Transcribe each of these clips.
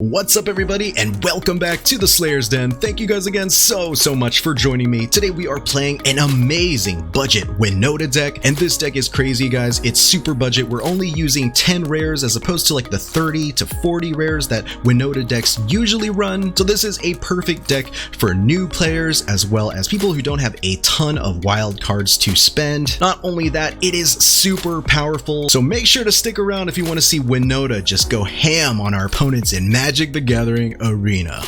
What's up everybody, and welcome back to the Slayer's Den. Thank you guys again so much for joining me. Today we are playing an amazing budget Winota deck, and this deck is crazy guys. It's super budget. We're only using 10 rares as opposed to like the 30 to 40 rares that Winota decks usually run. So this is a perfect deck for new players as well as people who don't have a ton of wild cards to spend. Not only that, it is super powerful. So make sure to stick around if you want to see Winota just go ham on our opponents in Magic the Gathering Arena.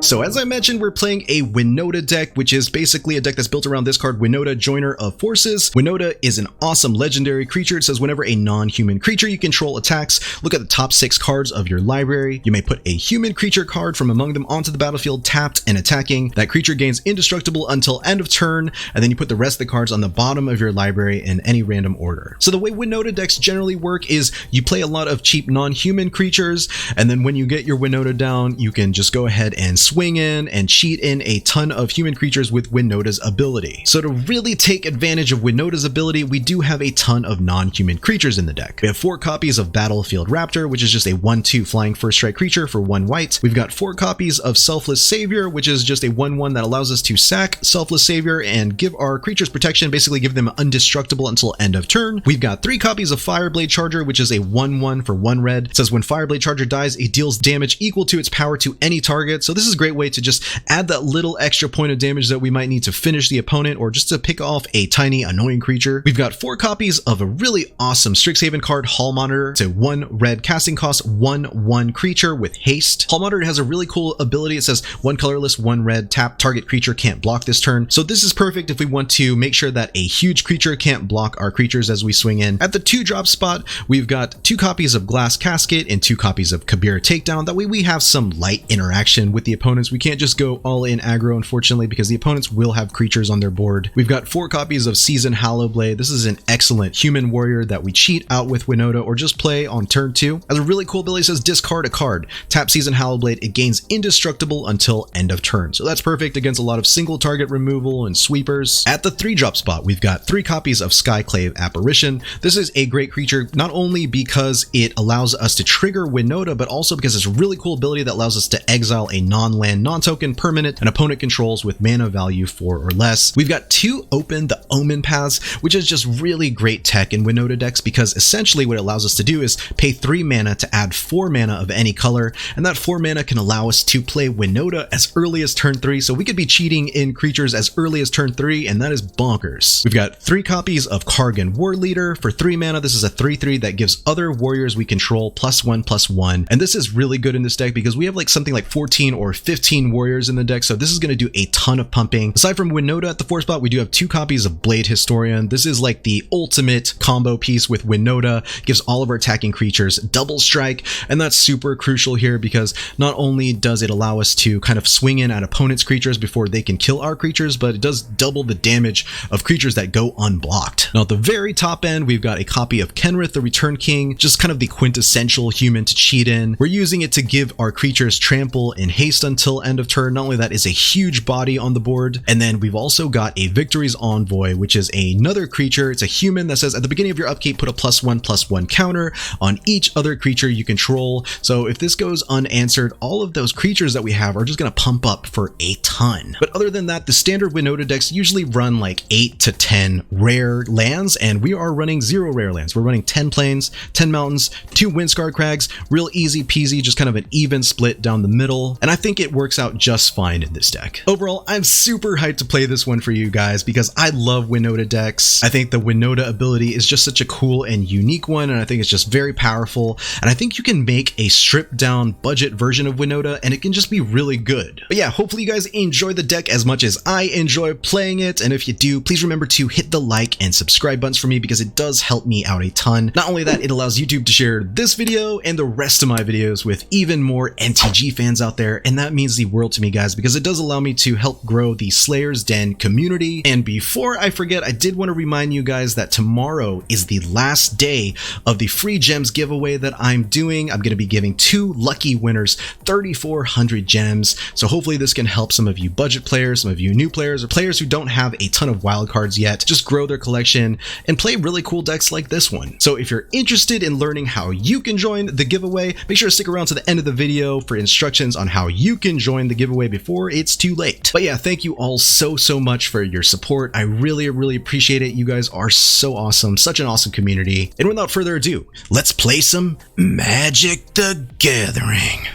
So as I mentioned, we're playing a Winota deck, which is basically a deck that's built around this card, Winota, Joiner of Forces. Winota is an awesome legendary creature. It says whenever a non-human creature you control attacks, look at the top 6 cards of your library. You may put a human creature card from among them onto the battlefield tapped and attacking. That creature gains indestructible until end of turn, and then you put the rest of the cards on the bottom of your library in any random order. So the way Winota decks generally work is you play a lot of cheap non-human creatures, and then when you get your Winota down, you can just go ahead and swing in and cheat in a ton of human creatures with Winota's ability. So to really take advantage of Winota's ability, we do have a ton of non-human creatures in the deck. We have 4 copies of Battlefield Raptor, which is just a 1/2 flying first strike creature for 1 white. We've got 4 copies of Selfless Savior, which is just a 1/1 that allows us to sack Selfless Savior and give our creatures protection, basically give them indestructible until end of turn. We've got 3 copies of Fireblade Charger, which is a 1/1 for 1 red. It says when Fireblade Charger dies, it deals damage equal to its power to any target. So this is a great way to just add that little extra point of damage that we might need to finish the opponent or just to pick off a tiny annoying creature. We've got 4 copies of a really awesome STRIXHAVEN card, Hall Monitor. It's a 1 red casting cost 1/1 creature with haste. Hall Monitor has a really cool ability. It says 1 colorless, 1 red, tap, target creature can't block this turn. So this is perfect if we want to make sure that a huge creature can't block our creatures as we swing in. At the 2-drop spot, we've got 2 copies of Glass Casket and 2 copies of Kabira Takedown. That way we have some light interaction with the opponents. We can't just go all in aggro, unfortunately, because the opponents will have creatures on their board. We've got 4 copies of Seasoned Hallowblade. This is an excellent human warrior that we cheat out with Winota or just play on turn 2. Has a really cool ability. It says discard a card. Tap Seasoned Hallowblade. It gains indestructible until end of turn. So that's perfect against a lot of single target removal and sweepers. At the 3-drop spot, we've got 3 copies of Skyclave Apparition. This is a great creature, not only because it allows us to trigger Winota, but also because it's a really cool ability that allows us to exile a non-land, non-token permanent an opponent controls with mana value 4 or less. We've got 2 Open the Omenpaths, which is just really great tech in Winota decks because essentially what it allows us to do is pay 3 mana to add 4 mana of any color, and that 4 mana can allow us to play Winota as early as turn 3, so we could be cheating in creatures as early as turn 3, and that is bonkers. We've got 3 copies of Kargan Warleader for 3 mana. This is a 3/3 that gives other warriors we control +1/+1, and this is really good in this deck because we have like something like 14 or 15 warriors in the deck, so this is going to do a ton of pumping. Aside from Winota at the 4th spot, we do have 2 copies of Blade Historian. This is like the ultimate combo piece with Winota, gives all of our attacking creatures double strike, and that's super crucial here because not only does it allow us to kind of swing in at opponents' creatures before they can kill our creatures, but it does double the damage of creatures that go unblocked. Now at the very top end, we've got a copy of Kenrith, the Return King, just kind of the quintessential human to cheat in. We're using it to give our creatures trample and haste until end of turn. Not only that, is a huge body on the board, and then we've also got a Victory's Envoy, which is another creature. It's a human that says at the beginning of your upkeep put a +1/+1 counter on each other creature you control. So if this goes unanswered, all of those creatures that we have are just going to pump up for a ton. But other than that, the standard Winota decks usually run like 8 to 10 rare lands, and we are running 0 rare lands. We're running 10 plains, 10 mountains, 2 Wind-Scarred Crags, real easy peasy, just kind of an even split down the middle, and I think it works out just fine in this deck. Overall, I'm super hyped to play this one for you guys because I love Winota decks. I think the Winota ability is just such a cool and unique one, and I think it's just very powerful, and I think you can make a stripped down budget version of Winota and it can just be really good. But yeah, hopefully you guys enjoy the deck as much as I enjoy playing it, and if you do, please remember to hit the like and subscribe buttons for me because it does help me out a ton. Not only that, it allows YouTube to share this video and the rest of my videos with even more MTG fans out there, and that means means the world to me, guys, because it does allow me to help grow the Slayer's Den community. And before I forget, I did want to remind you guys that tomorrow is the last day of the free gems giveaway that I'm doing. I'm going to be giving 2 lucky winners 3,400 gems. So hopefully this can help some of you budget players, some of you new players, or players who don't have a ton of wildcards yet, just grow their collection and play really cool decks like this one. So if you're interested in learning how you can join the giveaway, make sure to stick around to the end of the video for instructions on how you can join the giveaway before it's too late. But yeah, thank you all so much for your support. I really appreciate it. You guys are so awesome, such an awesome community. And without further ado, let's play some Magic the Gathering.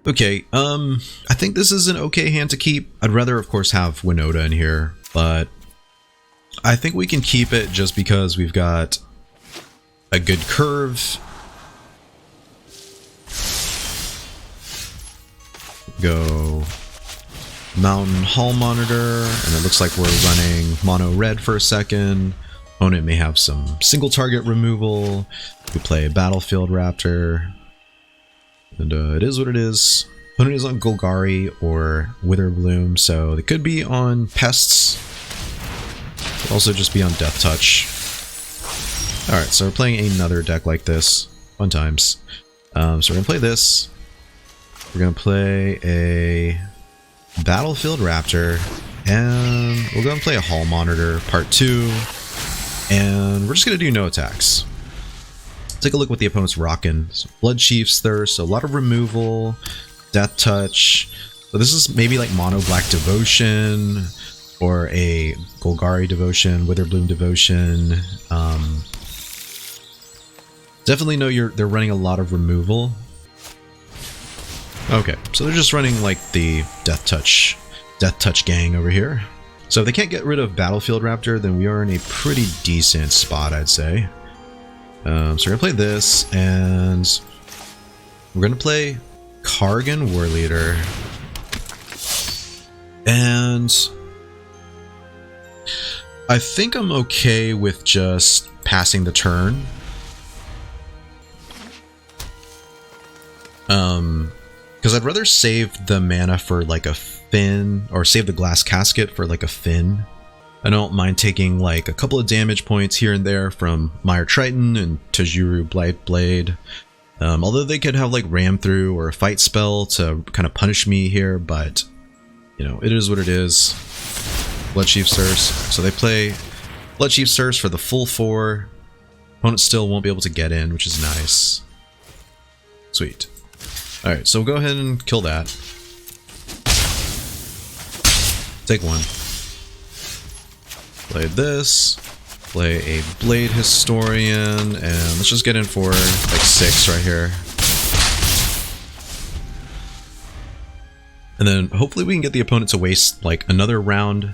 Okay, I think this is an okay hand to keep. I'd rather, of course, have Winota in here, but I think we can keep it just because we've got a good curve. Go Mountain Hall Monitor, and it looks like we're running mono red for a second. Opponent may have some single target removal. We play Battlefield Raptor. And it is what it is. Opponent is on Golgari or Witherbloom, so they could be on Pests. Could also just be on Death Touch. Alright, so we're playing another deck like this. Fun times. So we're going to play this. We're going to play a Battlefield Raptor. And we'll go and play a Hall Monitor Part 2. And we're just going to do no attacks. Take a look what the opponent's rocking. So Blood Chief's Thirst, so a lot of removal, Death Touch. So this is maybe like Mono Black Devotion or a Golgari Devotion, Witherbloom Devotion. Definitely know they're running a lot of removal. Okay, so they're just running like the Death Touch gang over here. So if they can't get rid of Battlefield Raptor, then we are in a pretty decent spot, I'd say. So we're going to play this, and we're going to play Kargan Warleader. And I think I'm okay with just passing the turn. Because I'd rather save the mana for like a Fin, or save the Glass Casket for like a Fin. I don't mind taking like a couple of damage points here and there from Mire Triton and Tajuru Blightblade. Although they could have like Ram Through or a fight spell to kind of punish me here, but you know, it is what it is. Bloodchief's Thirst. So they play Bloodchief's Thirst for the full 4. Opponent still won't be able to get in, which is nice. Sweet. Alright, so we'll go ahead and kill that. Take 1. Play this, play a Blade Historian, and let's just get in for like 6 right here. And then hopefully we can get the opponent to waste like another round.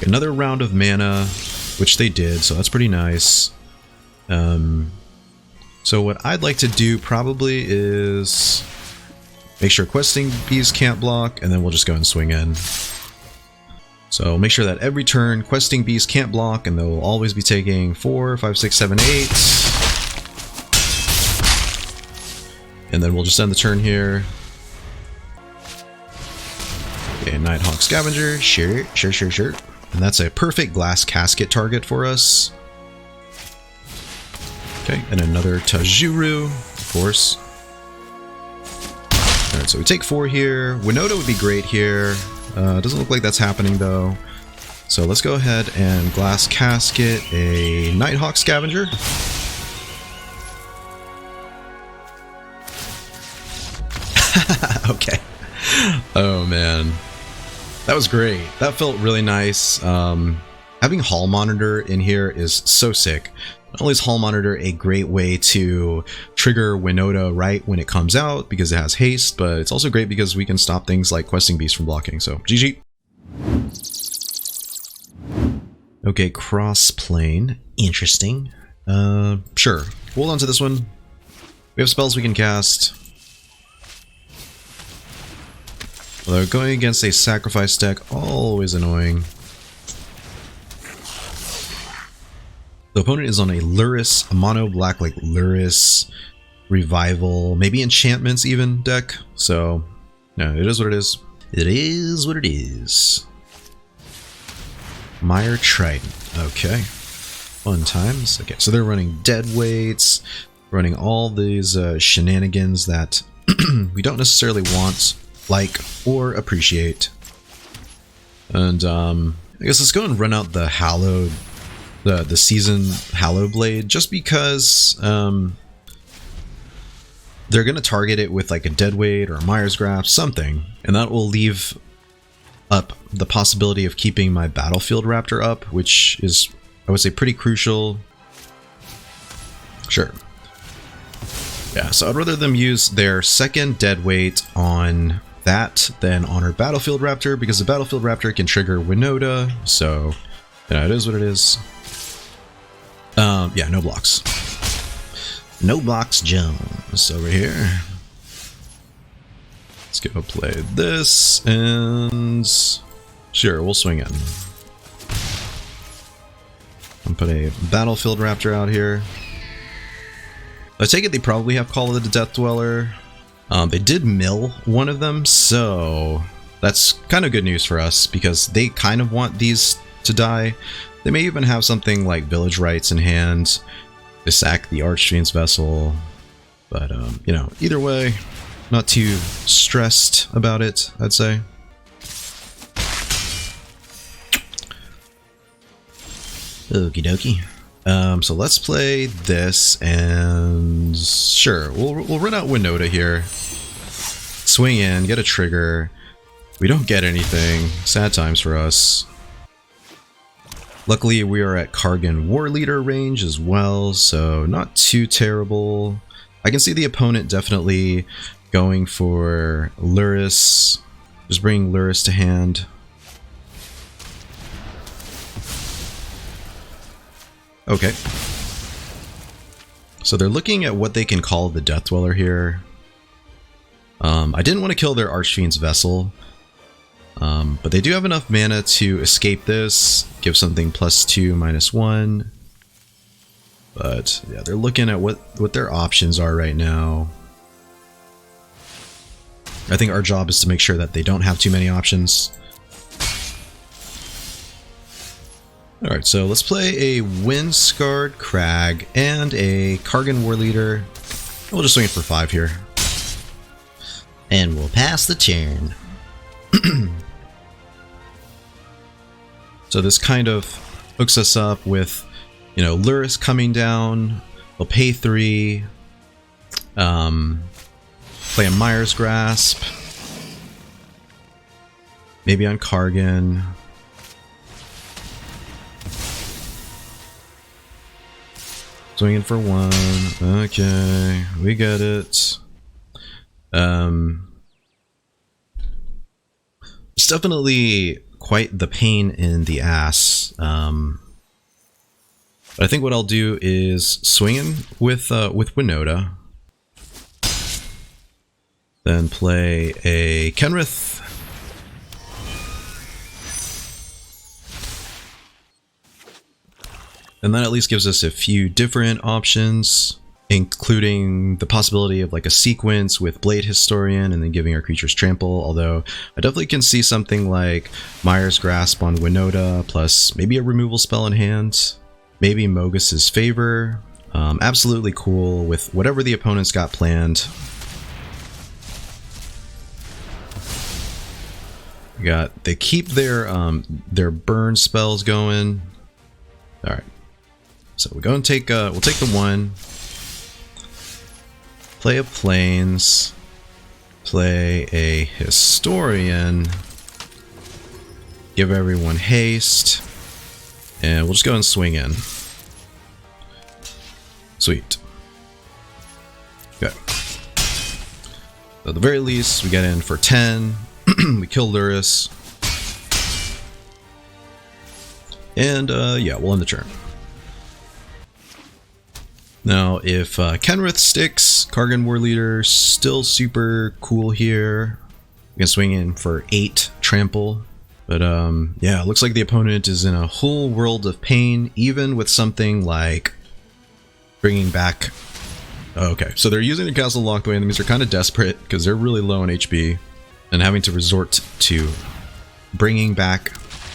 Another round of mana, which they did, so that's pretty nice. So what I'd like to do probably is make sure Questing Bees can't block, and then we'll just go and swing in. So make sure that every turn Questing Bees can't block, and they'll always be taking 4, 5, 6, 7, 8. And then we'll just end the turn here. Okay, Nighthawk Scavenger, sure. And that's a perfect Glass Casket target for us. Okay, and another Tajuru, of course. Alright, so we take 4 here. Winota would be great here. Doesn't look like that's happening though. So let's go ahead and Glass Casket a Nighthawk Scavenger. Okay. Oh man. That was great. That felt really nice. Having Hall Monitor in here is so sick. Not only is Hall Monitor a great way to trigger Winota right when it comes out because it has haste, but it's also great because we can stop things like Questing Beast from blocking. So GG. Okay, cross plane. Interesting. Sure. Hold on to this one. We have spells we can cast. Although going against a sacrifice deck, always annoying. The opponent is on a Luris, a mono black like Luris, Revival, maybe Enchantments even deck. So, no, it is what it is. It is what it is. Mire Trident. Okay. Fun times. Okay, so they're running Deadweights, running all these shenanigans that we don't necessarily want, like, or appreciate. And I guess let's go and run out the Hallowed, the Seasoned Hallowblade, just because they're going to target it with like a Deadweight or a Mire's Grasp, something, and that will leave up the possibility of keeping my Battlefield Raptor up, which is, I would say, pretty crucial. Sure. Yeah, so I'd rather them use their second Deadweight on that than on our Battlefield Raptor, because the Battlefield Raptor can trigger Winota, so, you know, it is what it is. Yeah, no blocks. No blocks Jones over here. Let's go play this, and sure, we'll swing in. I'll put a Battlefield Raptor out here. I take it they probably have Call of the Death Dweller. They did mill one of them, so that's kind of good news for us, because they kind of want these to die. They may even have something like Village Rites in hand to sack the Archfiend's Vessel, but you know, either way, not too stressed about it, I'd say. Okie dokie. So let's play this, and sure, we'll run out Winota here. Swing in, get a trigger. We don't get anything. Sad times for us. Luckily, we are at Kargan Warleader range as well, so not too terrible. I can see the opponent definitely going for Luris. Just bring Luris to hand. Okay. So they're looking at what they can call the Death Dweller here. I didn't want to kill their Archfiend's Vessel, but they do have enough mana to escape this, give something +2, -1. But yeah, they're looking at what their options are right now. I think our job is to make sure that they don't have too many options. Alright, so let's play a Wind-Scarred Crag and a Kargan Warleader. We'll just swing it for 5 here. And we'll pass the turn. So this kind of hooks us up with, you know, Luris coming down. We'll pay 3. Play a Mire's Grasp. Maybe on Kargan. Swinging for 1. Okay, we get it. It's definitely quite the pain in the ass. But I think what I'll do is swing in with Winota. Then play a Kenrith. And that at least gives us a few different options, including the possibility of like a sequence with Blade Historian and then giving our creatures trample, although I definitely can see something like Mire's Grasp on Winota, plus maybe a removal spell in hand, maybe Mogus's Favor. Absolutely cool with whatever the opponent's got planned. They keep their burn spells going. Alright. So we'll go and take we'll take the 1. Play a Plains. Play a Historian. Give everyone haste. And we'll just go and swing in. Sweet. Okay. So at the very least, we get in for 10. We kill Luris. And yeah, we'll end the turn. Now, if Kenrith sticks, Kargan Warleader still super cool here. We can swing in for 8 trample. But yeah, it looks like the opponent is in a whole world of pain, even with something like bringing back... Oh, okay, so they're using the castle locked away, and that means they're kind of desperate because they're really low on HP and having to resort to bringing back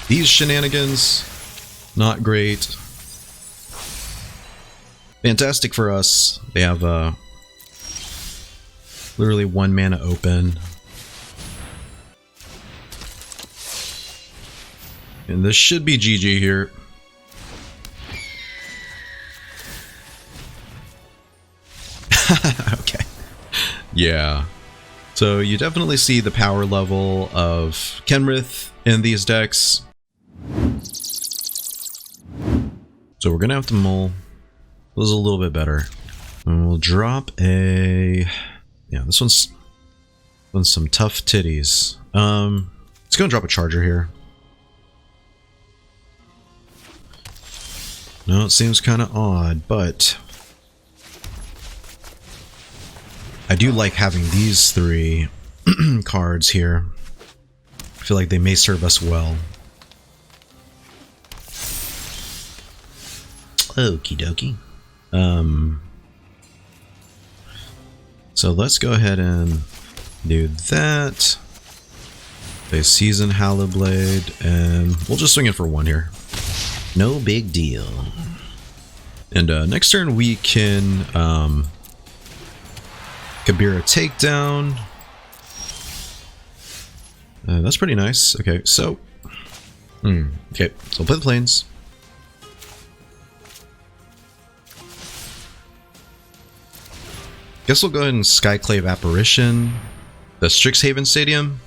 these shenanigans. Not great. Fantastic for us. They have literally 1 mana open. And this should be GG here. Okay. Yeah. So you definitely see the power level of Kenrith in these decks. So we're gonna have to mull. This is a little bit better. And we'll drop a... Yeah, this one's some tough titties. Let's go and drop a charger here. No, it seems kind of odd, but I do like having these 3 cards here. I feel like they may serve us well. Okie dokie. So let's go ahead and do that. Play Seasoned Hallowblade, and we'll just swing in for 1 here. No big deal. And next turn we can Kabira Takedown. That's pretty nice. Okay, so okay, so we'll play the planes. Guess we'll go ahead and Skyclave Apparition, the STRIXHAVEN Stadium.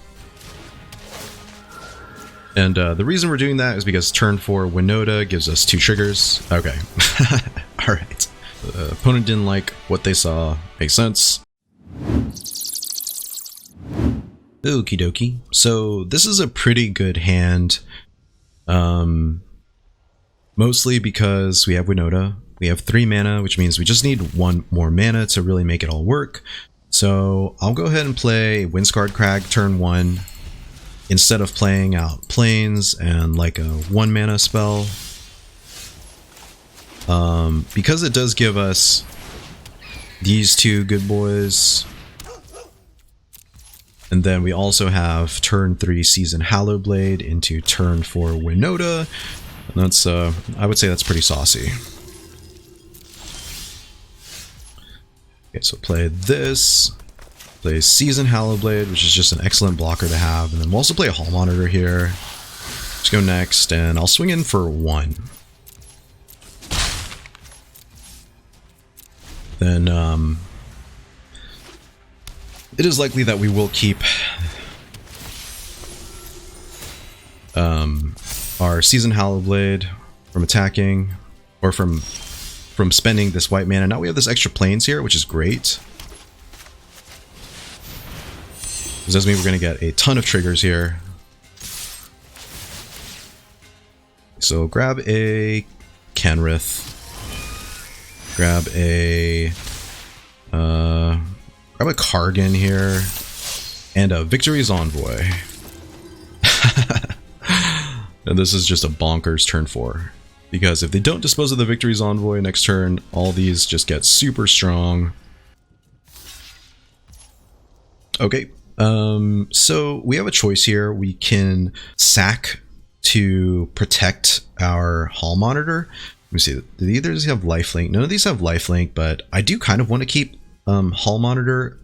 And the reason we're doing that is because turn 4 Winota gives us 2 triggers. Okay. Alright. The opponent didn't like what they saw. Makes sense. Okie dokie. So this is a pretty good hand. Mostly because we have Winota. We have 3 mana, which means we just need 1 more mana to really make it all work. So I'll go ahead and play Wind-Scarred Crag turn 1. Instead of playing out planes and like a 1 mana spell. Because it does give us these 2 good boys. And then we also have turn 3 Seasoned Hallowblade into turn 4 Winota. And that's, I would say that's pretty saucy. Okay, so play this. Play Seasoned Hallowblade, which is just an excellent blocker to have. And then we'll also play a Hall Monitor here. Let's go next, and I'll swing in for 1. Then, it is likely that we will keep our Seasoned Hallowblade from attacking, or from spending this white mana. Now we have this extra planes here, which is great. This does mean we're going to get a ton of triggers here. So grab a Kenrith. Grab a Kargan here. And a Victory's Envoy. And this is just a bonkers turn 4. Because if they don't dispose of the Victory's Envoy next turn, all these just get super strong. Okay. So we have a choice here. We can sack to protect our Hall Monitor. Let me see. Do either of these have lifelink? None of these have lifelink, but I do kind of want to keep Hall Monitor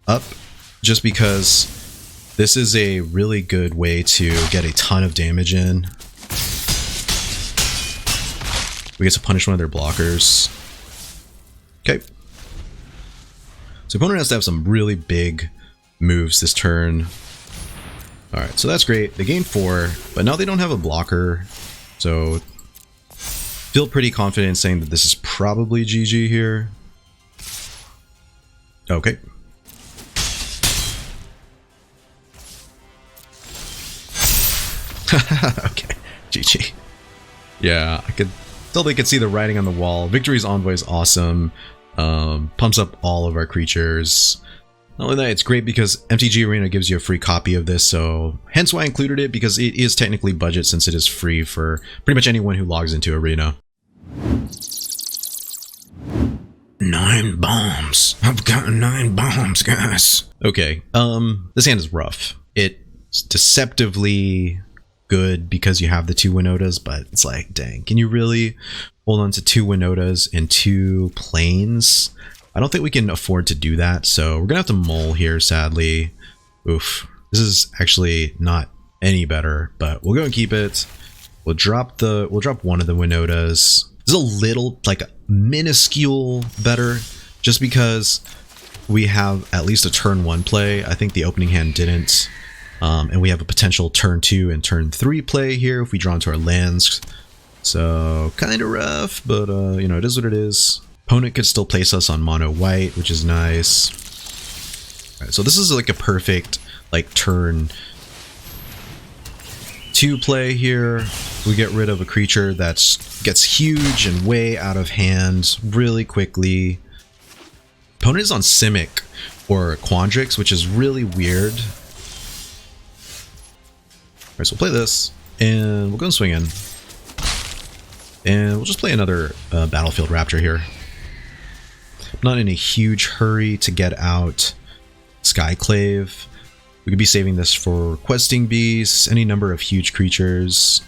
up just because this is a really good way to get a ton of damage in. We get to punish one of their blockers. Okay. So the opponent has to have some really big moves this turn. Alright, so that's great. They gain 4, but now they don't have a blocker. So feel pretty confident in saying that this is probably GG here. Okay. Okay, GG. Yeah, I could totally could see the writing on the wall. Victory's Envoy is awesome. Pumps up all of our creatures. Not only that, it's great because MTG Arena gives you a free copy of this, so hence why I included it, because it is technically budget since it is free for pretty much anyone who logs into Arena. 9 bombs. I've got 9 bombs, guys. Okay, this hand is rough. It's deceptively good because you have the 2 Winotas, but it's like, dang, can you really hold on to 2 Winotas and 2 planes? I don't think we can afford to do that, so we're gonna have to mull here, sadly. Oof, this is actually not any better, but we'll go and keep it. We'll drop one of the Winotas. This is a little, like, minuscule better, just because we have at least a turn 1 play. I think the opening hand didn't. And we have a potential turn 2 and turn 3 play here if we draw into our lands. So, kind of rough, but, you know, it is what it is. Opponent could still place us on mono white, which is nice. All right, so this is like a perfect, like, turn 2 play here. We get rid of a creature that gets huge and way out of hand really quickly. Opponent is on Simic or Quandrix, which is really weird. Alright, so we'll play this, and we'll go and swing in. And we'll just play another Battlefield Raptor here. I'm not in a huge hurry to get out Skyclave. We could be saving this for Questing Beasts, any number of huge creatures.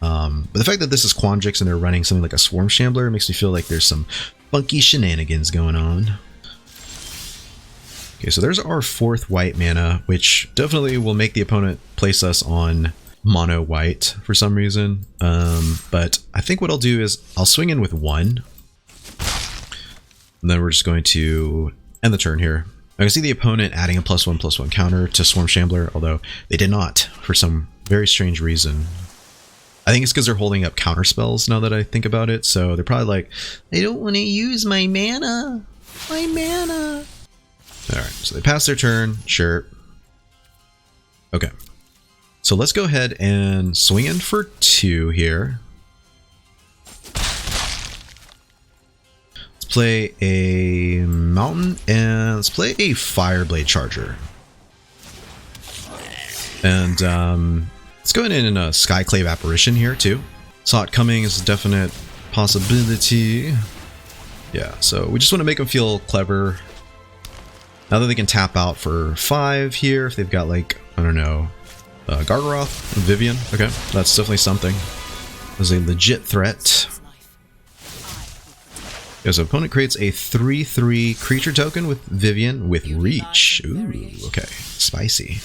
But the fact that this is Quandrix and they're running something like a Swarm Shambler makes me feel like there's some funky shenanigans going on. Okay, so there's our 4th white mana, which definitely will make the opponent place us on mono white for some reason. But I think what I'll do is I'll swing in with 1. And then we're just going to end the turn here. I can see the opponent adding a +1/+1 counter to Swarm Shambler, although they did not for some very strange reason. I think it's because they're holding up counter spells now that I think about it. So they're probably like, I don't want to use my mana. My mana. Alright, so they pass their turn, sure. Okay. So let's go ahead and swing in for 2 here. Let's play a Mountain, and let's play a Fireblade Charger. And let's go ahead and in a Skyclave Apparition here too. Saw it coming is a definite possibility. Yeah, so we just want to make them feel clever. Now that they can tap out for 5 here, if they've got, like, I don't know, Gargaroth, Vivian. Okay, that's definitely something. There's a legit threat. Yeah, so opponent creates a 3/3 creature token with Vivian with Reach. Ooh, okay, spicy.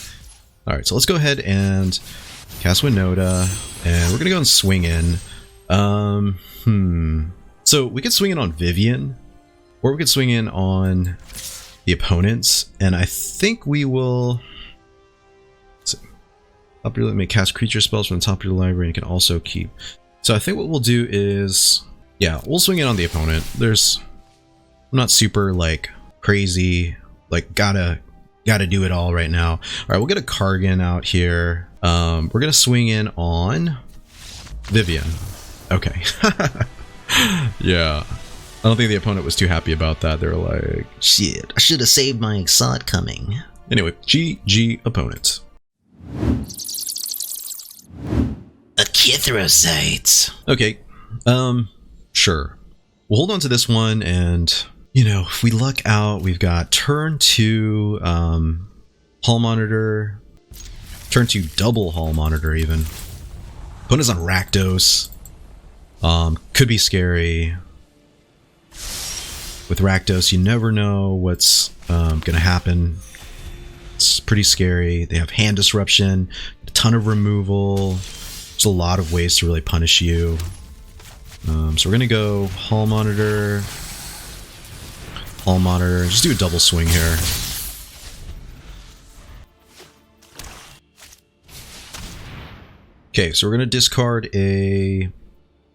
Alright, so let's go ahead and cast Winota, and we're gonna go and swing in. So we could swing in on Vivian, or we could swing in on the opponents, and I think we will. Let's see. Top of your, may cast creature spells from the top of your library, and you can also keep. So I think what we'll do is, yeah, we'll swing in on the opponent. I'm not super like crazy, like gotta do it all right now. All right, we'll get a Kargan out here. We're gonna swing in on Vivian. Okay. Yeah. I don't think the opponent was too happy about that. They were like, shit, I should have saved my saw it coming. Anyway, GG opponent. Akithrocytes. Okay, sure. We'll hold on to this one, and, you know, if we luck out, we've got turn 2 Hall Monitor, turn 2 double Hall Monitor even. Opponent's on Rakdos. Could be scary. With Rakdos, you never know what's gonna happen. It's pretty scary. They have hand disruption, a ton of removal. There's a lot of ways to really punish you. So we're gonna go Hall Monitor, just do a double swing here. Okay, so we're gonna discard a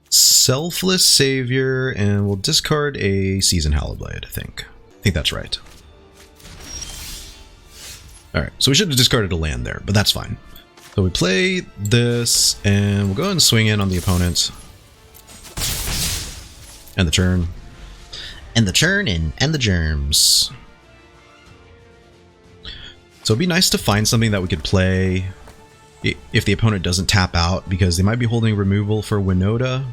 Selfless Savior, and we'll discard a Seasoned Hallowblade, I think. I think that's right. Alright, so we should have discarded a land there, but that's fine. So we play this, and we'll go ahead and swing in on the opponent. End the turn. End the turn, and end the germs. So it'd be nice to find something that we could play if the opponent doesn't tap out, because they might be holding removal for Winota.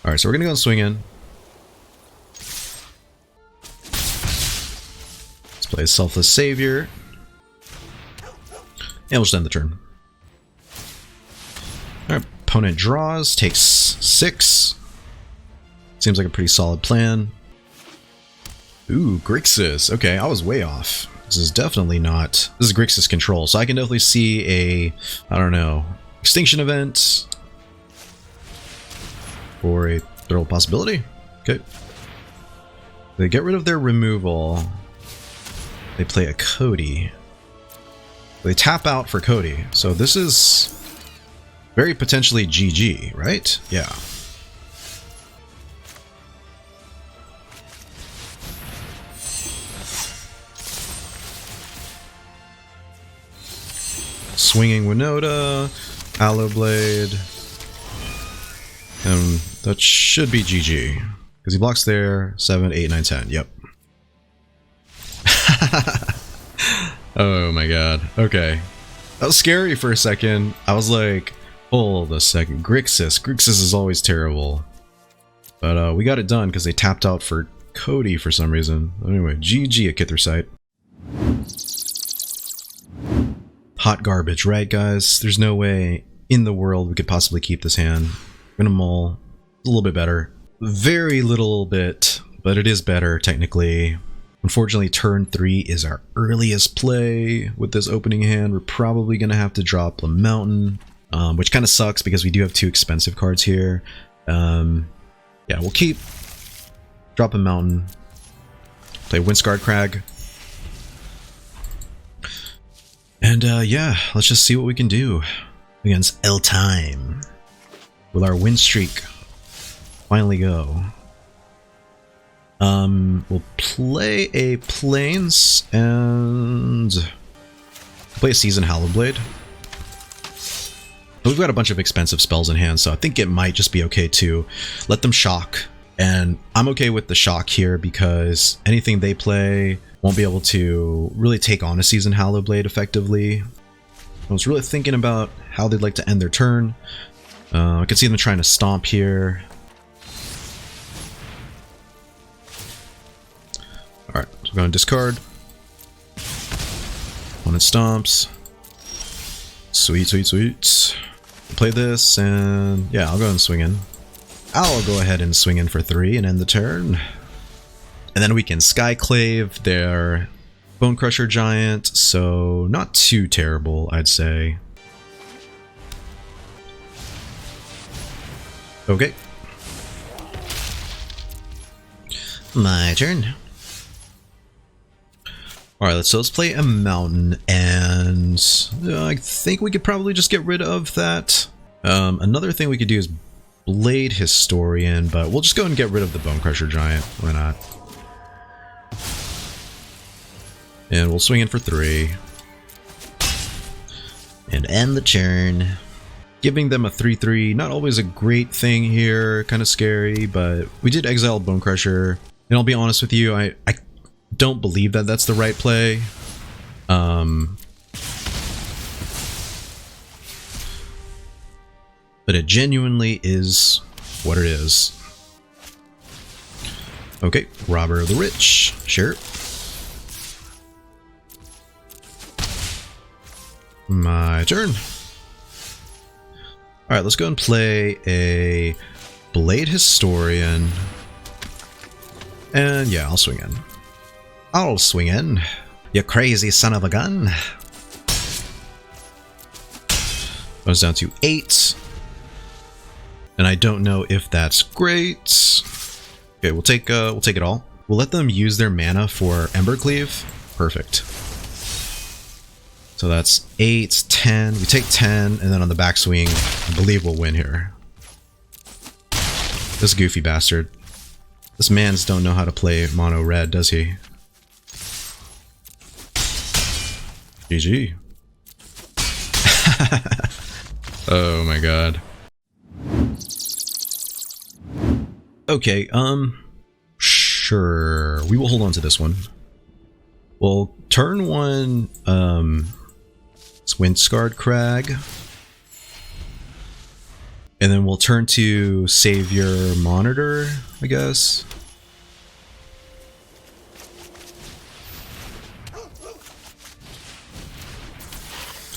Alright, so we're gonna go and swing in. Let's play Selfless Savior. And we'll just end the turn. Our opponent draws, takes 6. Seems like a pretty solid plan. Ooh, Grixis. Okay, I was way off. This is definitely not... This is Grixis control, so I can definitely see a... I don't know... Extinction event. Or a throw possibility. Okay. They get rid of their removal. They play a Cody. They tap out for Cody. So this is... very potentially GG, right? Yeah. Swinging Winota, Hallowblade, and that should be GG. Because he blocks there, 7, 8, 9, 10, yep. Oh my god, okay. That was scary for a second. I was like, hold a second, Grixis is always terrible. But we got it done because they tapped out for Cody for some reason. Anyway, GG at Kithrasite. Hot garbage, right guys? There's no way in the world we could possibly keep this hand. We're gonna mull. A little bit better. Very little bit, but it is better technically. Unfortunately, turn 3 is our earliest play with this opening hand. We're probably gonna have to drop the Mountain, which kind of sucks because we do have 2 expensive cards here. Yeah, we'll keep drop a Mountain. Play Wind-Scarred Crag. And yeah, let's just see what we can do against Time. Will our win streak finally go? We'll play a Plains and play a Seasoned Hallowblade. We've got a bunch of expensive spells in hand, so I think it might just be okay to let them shock. And I'm okay with the shock here because anything they play won't be able to really take on a Seasoned Hallowblade effectively. I was really thinking about how they'd like to end their turn. I could see them trying to stomp here. Alright, so we're going to discard. Opponent stomps. Sweet, sweet, sweet. Play this, and yeah, I'll go and swing in. I'll go ahead and swing in for 3 and end the turn. And then we can Skyclave their Bone Crusher Giant, so not too terrible, I'd say. Okay. My turn. Alright, so let's play a Mountain, and I think we could probably just get rid of that. Another thing we could do is Blade Historian, but we'll just go and get rid of the Bone Crusher Giant. Why not? And we'll swing in for 3. And end the turn. Giving them a 3/3, not always a great thing here, kind of scary, but we did exile Bone Crusher. And I'll be honest with you, I don't believe that that's the right play. But it genuinely is what it is. Okay, Robber of the Rich, sure. My turn. Alright, let's go and play a Blade Historian. And yeah, I'll swing in. I'll swing in. You crazy son of a gun. Goes down to 8. And I don't know if that's great. Okay, we'll take it all. We'll let them use their mana for Embercleave. Perfect. So that's 8, 10. We take 10, and then on the backswing, I believe we'll win here. This goofy bastard. This man's don't know how to play mono red, does he? GG. Oh my god. Sure, we will hold on to this one. We'll turn one, it's Wind-Scarred Crag. And then we'll turn to Savior Monitor, I guess.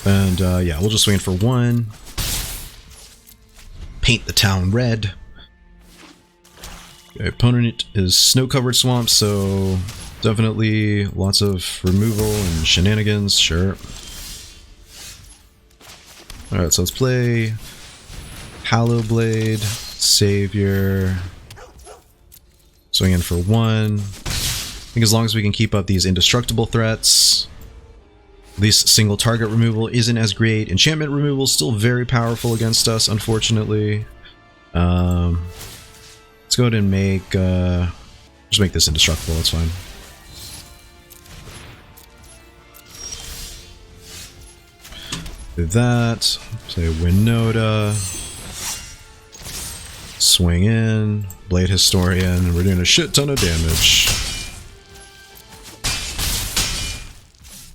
And yeah, we'll just swing for one. Paint the town red. Okay, opponent is snow-covered swamp, so definitely lots of removal and shenanigans, sure. Alright, so let's play Hallowblade, Savior, swing in for one. I think as long as we can keep up these indestructible threats, at least single target removal isn't as great. Enchantment removal is still very powerful against us, unfortunately. Let's go ahead and make, just make this indestructible, that's fine. Do that, play Winota, swing in, Blade Historian, we're doing a shit ton of damage.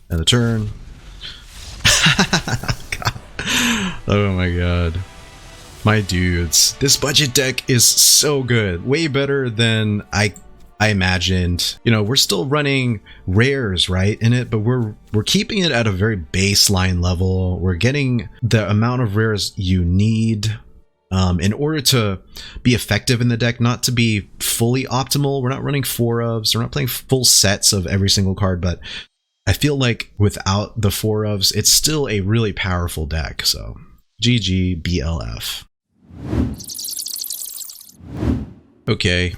And the turn. God. Oh my god. My dudes, this budget deck is so good. Way better than I imagined. You know, we're still running rares, right, in it, but we're keeping it at a very baseline level. We're getting the amount of rares you need in order to be effective in the deck, not to be fully optimal. We're not running 4-ofs, we're not playing full sets of every single card, but I feel like without the 4-ofs, it's still a really powerful deck. So GG BLF. Okay,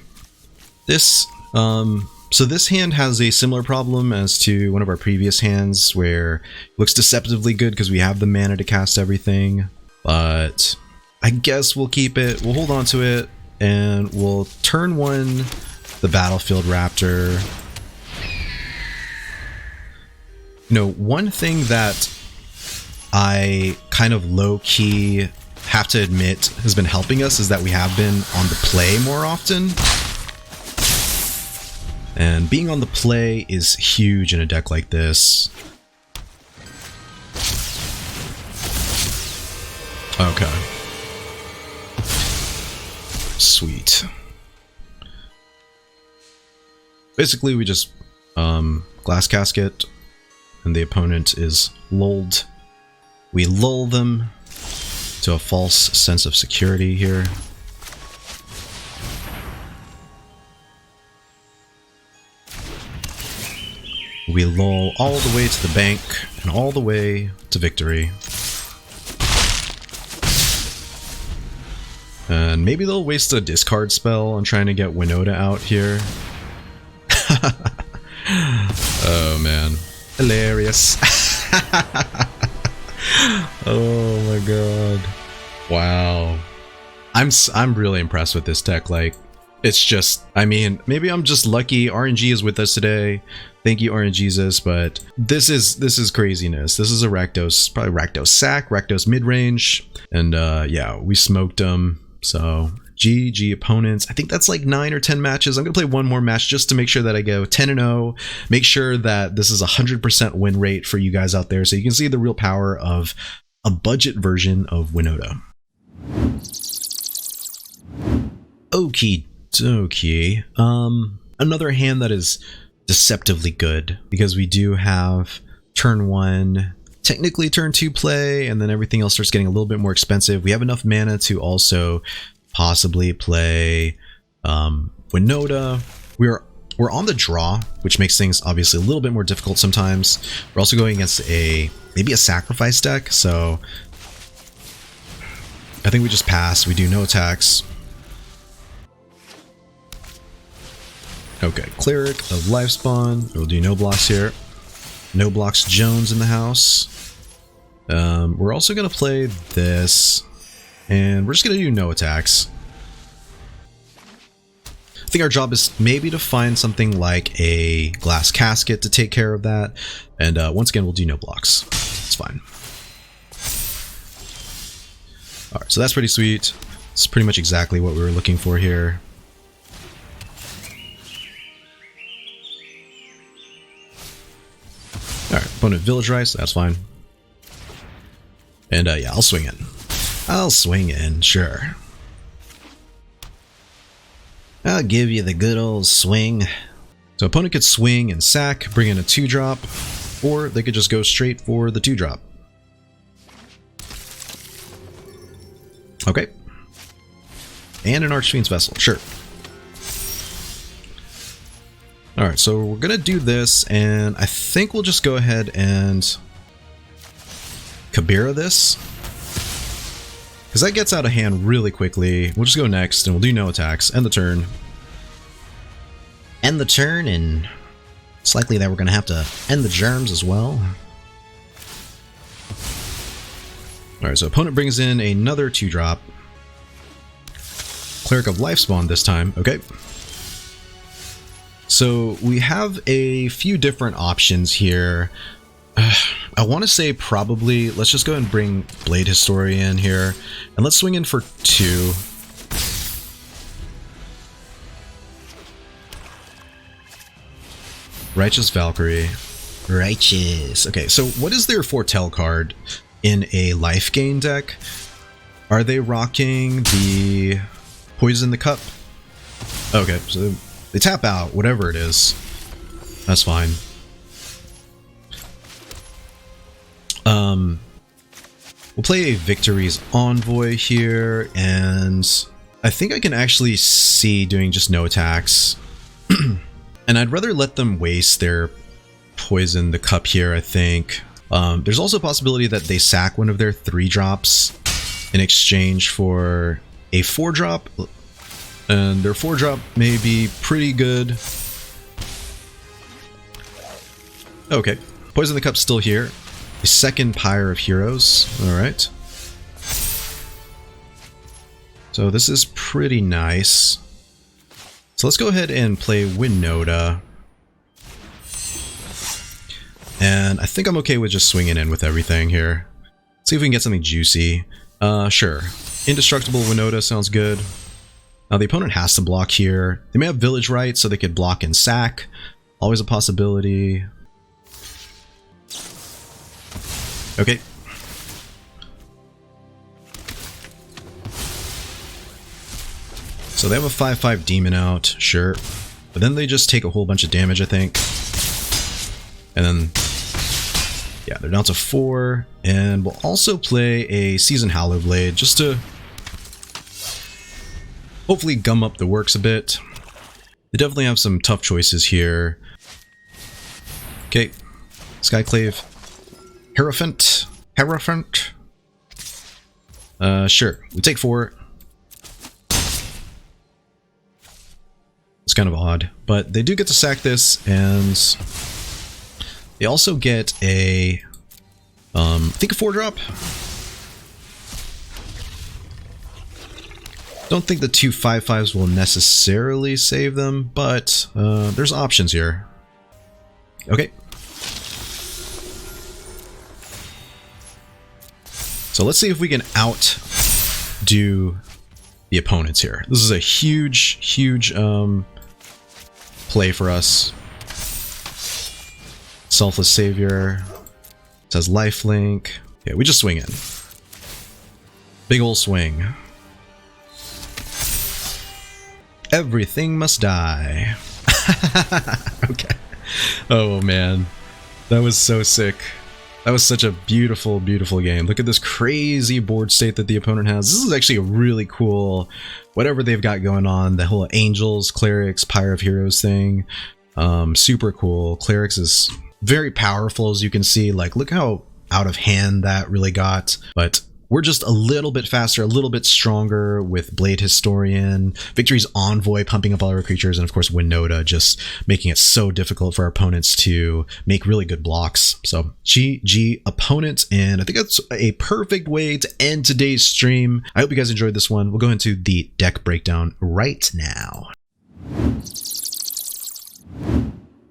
this so this hand has a similar problem as to one of our previous hands, where it looks deceptively good because we have the mana to cast everything, but I guess we'll keep it, we'll hold on to it, and we'll turn one the Battlefield Raptor. You know, one thing that I kind of low-key have to admit has been helping us is that we have been on the play more often. And being on the play is huge in a deck like this. Okay. Sweet. Basically, we just Glass Casket, and the opponent is lulled. We lull them to a false sense of security here. We lull all the way to the bank and all the way to victory. And maybe they'll waste a discard spell on trying to get Winota out here. Oh man. Hilarious. Oh my god. Wow. I'm really impressed with this deck. Like, it's just, I mean, maybe I'm just lucky RNG is with us today. Thank you, RNGesus, but this is craziness. This is a Rakdos, probably Rakdos sack, Rakdos mid-range, and yeah, we smoked them. So GG opponents. I think that's like 9 or 10 matches. I'm gonna play one more match just to make sure that I go 10-0. Make sure that this is 100% win rate for you guys out there, so you can see the real power of a budget version of Winota. Okie dokie. Another hand that is deceptively good, because we do have turn 1, technically turn 2 play, and then everything else starts getting a little bit more expensive. We have enough mana to also possibly play Winota. We're on the draw, which makes things obviously a little bit more difficult sometimes. We're also going against maybe a sacrifice deck, so I think we just pass. We do no attacks. Okay, Cleric of Lifespawn. We'll do no blocks here. No blocks Jones in the house. We're also going to play this, and we're just going to do no attacks. I think our job is maybe to find something like a Glass Casket to take care of that, and once again, we'll do no blocks. It's fine. Alright, so that's pretty sweet. It's pretty much exactly what we were looking for here. Alright, opponent Village Rice, that's fine. And yeah, I'll swing in. I'll swing in, sure. I'll give you the good old swing. So opponent could swing and sack, bring in a 2-drop, or they could just go straight for the 2-drop. Okay. And an Archfiend's Vessel, sure. Alright, so we're gonna do this, and I think we'll just go ahead and Kabira this. Because that gets out of hand really quickly. We'll just go next, and we'll do no attacks. End the turn. End the turn, and it's likely that we're gonna have to end the germs as well. Alright, so opponent brings in another 2-drop. Cleric of Lifespawn this time, okay. So we have a few different options here. I want to say probably, let's just go ahead and bring Blade Historian here, and let's swing in for 2. Righteous Valkyrie. Righteous. Okay, so what is their Foretell card in a life gain deck? Are they rocking the Poison the Cup? Okay, so they tap out, whatever it is. That's fine. We'll play a Victory's Envoy here, and I think I can actually see doing just no attacks. And I'd rather let them waste their Poison the Cup here, I think. There's also a possibility that they sack one of their 3-drops in exchange for a 4-drop. And their 4-drop may be pretty good. Okay, Poison the Cup's still here. A second Pyre of Heroes, alright. So this is pretty nice. So let's go ahead and play Winota. And I think I'm okay with just swinging in with everything here. See if we can get something juicy. Sure. Indestructible Winota sounds good. Now the opponent has to block here. They may have Village Rights, so they could block and sack. Always a possibility. Okay. So they have a 5/5 demon out, sure. But then they just take a whole bunch of damage, I think. And then, yeah, they're down to 4. And we'll also play a Seasoned Hallowblade just to hopefully gum up the works a bit. They definitely have some tough choices here. Okay. Skyclave Hierophant. Sure. We take 4. It's kind of odd, but they do get to sack this, and they also get a, I think a 4-drop. Don't think the 2 5/5s will necessarily save them, but there's options here. Okay. So let's see if we can outdo the opponents here. This is a huge, huge play for us. Selfless Savior. It says lifelink. Yeah, we just swing in. Big ol' swing. Everything must die. Okay. Oh man. That was so sick. That was such a beautiful, beautiful game. Look at this crazy board state that the opponent has. This is actually a really cool, whatever they've got going on. The whole Angels, Clerics, Pyre of Heroes thing. Super cool. Clerics is very powerful, as you can see. Like, look how out of hand that really got. But we're just a little bit faster, a little bit stronger with Blade Historian, Victory's Envoy pumping up all our creatures, and of course Winota just making it so difficult for our opponents to make really good blocks. So GG opponent, and I think that's a perfect way to end today's stream. I hope you guys enjoyed this one. We'll go into the deck breakdown right now.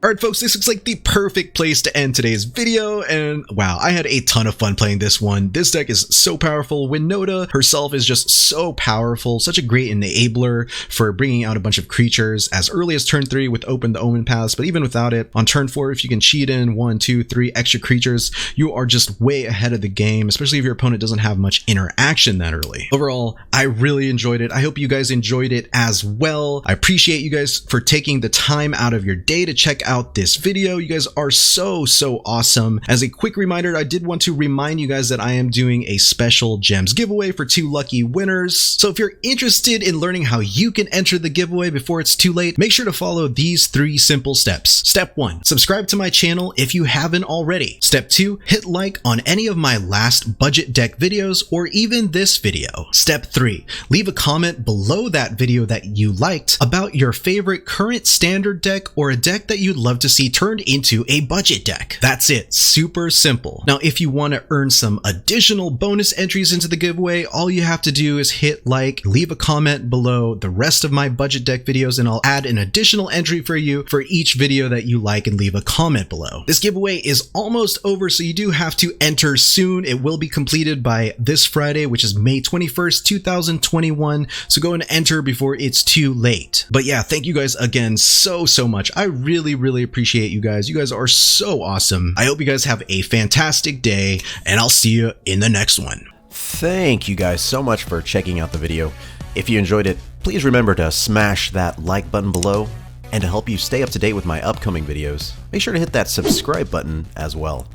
Alright folks, this looks like the perfect place to end today's video, and wow, I had a ton of fun playing this one. This deck is so powerful. Winota herself is just so powerful, such a great enabler for bringing out a bunch of creatures as early as turn 3 with Open the Omenpaths, but even without it, on turn 4, if you can cheat in 1, 2, 3 extra creatures, you are just way ahead of the game, especially if your opponent doesn't have much interaction that early. Overall, I really enjoyed it. I hope you guys enjoyed it as well. I appreciate you guys for taking the time out of your day to check out this video. You guys are so awesome. As a quick reminder, I did want to remind you guys that I am doing a special gems giveaway for 2 lucky winners. So if you're interested in learning how you can enter the giveaway before it's too late, make sure to follow these 3 simple steps. Step 1, subscribe to my channel if you haven't already. Step 2, hit like on any of my last budget deck videos or even this video. Step 3, leave a comment below that video that you liked about your favorite current standard deck or a deck that you'd love to see turned into a budget deck. That's it, super simple. Now, if you want to earn some additional bonus entries into the giveaway, all you have to do is hit like, leave a comment below the rest of my budget deck videos, and I'll add an additional entry for you for each video that you like and leave a comment below. This giveaway is almost over, so you do have to enter soon. It will be completed by this Friday, which is May 21st, 2021, so go and enter before it's too late. But yeah, thank you guys again so much. I really appreciate you guys. You guys are so awesome. I hope you guys have a fantastic day, and I'll see you in the next one. Thank you guys so much for checking out the video. If you enjoyed it, please remember to smash that like button below, and to help you stay up to date with my upcoming videos, make sure to hit that subscribe button as well.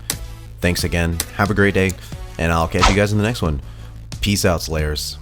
Thanks again, have a great day, and I'll catch you guys in the next one. Peace out, Slayers.